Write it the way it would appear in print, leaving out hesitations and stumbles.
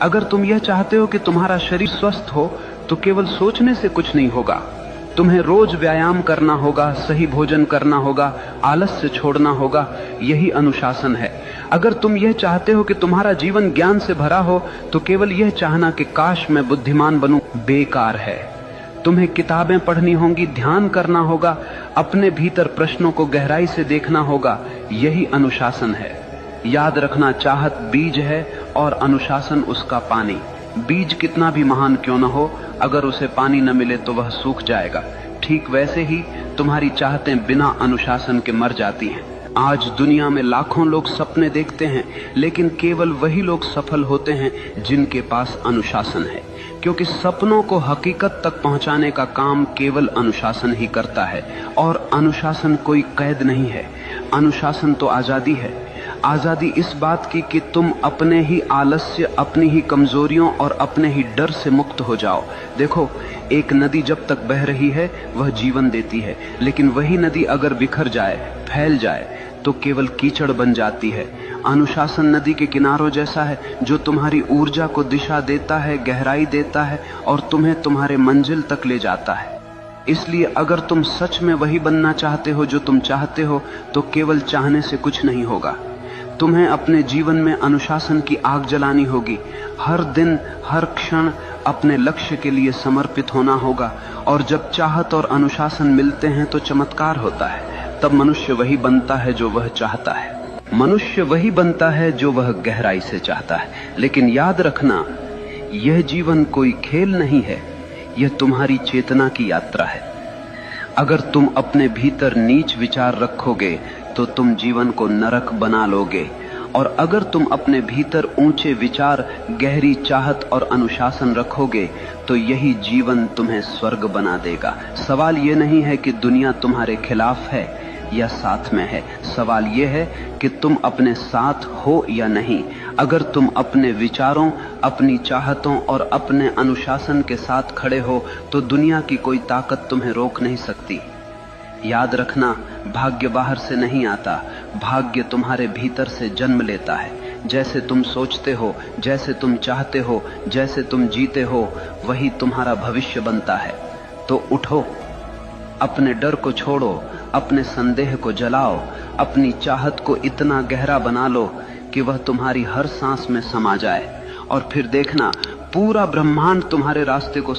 अगर तुम यह चाहते हो कि तुम्हारा शरीर स्वस्थ हो तो केवल सोचने से कुछ नहीं होगा। तुम्हें रोज व्यायाम करना होगा, सही भोजन करना होगा, आलस्य छोड़ना होगा। यही अनुशासन है। अगर तुम यह चाहते हो कि तुम्हारा जीवन ज्ञान से भरा हो तो केवल यह चाहना कि काश मैं बुद्धिमान बनूं बेकार है। तुम्हें किताबें पढ़नी होंगी, ध्यान करना होगा, अपने भीतर प्रश्नों को गहराई से देखना होगा। यही अनुशासन है। याद रखना, चाहत बीज है और अनुशासन उसका पानी। बीज कितना भी महान क्यों न हो, अगर उसे पानी न मिले तो वह सूख जाएगा। ठीक वैसे ही तुम्हारी चाहतें बिना अनुशासन के मर जाती हैं। आज दुनिया में लाखों लोग सपने देखते हैं, लेकिन केवल वही लोग सफल होते हैं जिनके पास अनुशासन है, क्योंकि सपनों को हकीकत तक पहुंचाने का काम केवल अनुशासन ही करता है। और अनुशासन कोई कैद नहीं है, अनुशासन तो आजादी है। आजादी इस बात की कि तुम अपने ही आलस्य, अपनी ही कमजोरियों और अपने ही डर से मुक्त हो जाओ। देखो, एक नदी जब तक बह रही है वह जीवन देती है, लेकिन वही नदी अगर बिखर जाए, फैल जाए तो केवल कीचड़ बन जाती है। अनुशासन नदी के किनारों जैसा है जो तुम्हारी ऊर्जा को दिशा देता है, गहराई देता है और तुम्हें तुम्हारे मंजिल तक ले जाता है। इसलिए अगर तुम सच में वही बनना चाहते हो जो तुम चाहते हो तो केवल चाहने से कुछ नहीं होगा। तुम्हें अपने जीवन में अनुशासन की आग जलानी होगी। हर दिन, हर क्षण अपने लक्ष्य के लिए समर्पित होना होगा। और जब चाहत और अनुशासन मिलते हैं तो चमत्कार होता है। तब मनुष्य वही बनता है जो वह चाहता है। मनुष्य वही बनता है जो वह गहराई से चाहता है। लेकिन याद रखना, यह जीवन कोई खेल नहीं है, यह तुम्हारी चेतना की यात्रा है। अगर तुम अपने भीतर नीच विचार रखोगे तो तुम जीवन को नरक बना लोगे, और अगर तुम अपने भीतर ऊंचे विचार, गहरी चाहत और अनुशासन रखोगे तो यही जीवन तुम्हें स्वर्ग बना देगा। सवाल यह नहीं है कि दुनिया तुम्हारे खिलाफ है या साथ में है, सवाल यह है कि तुम अपने साथ हो या नहीं। अगर तुम अपने विचारों, अपनी चाहतों और अपने अनुशासन के साथ खड़े हो तो दुनिया की कोई ताकत तुम्हें रोक नहीं सकती। याद रखना, भाग्य बाहर से नहीं आता, भाग्य तुम्हारे भीतर से जन्म लेता है। जैसे तुम सोचते हो, जैसे तुम चाहते हो, जैसे तुम जीते हो, वही तुम्हारा भविष्य बनता है। तो उठो, अपने डर को छोड़ो, अपने संदेह को जलाओ, अपनी चाहत को इतना गहरा बना लो कि वह तुम्हारी हर सांस में समा जाए, और फिर देखना पूरा ब्रह्मांड तुम्हारे रास्ते को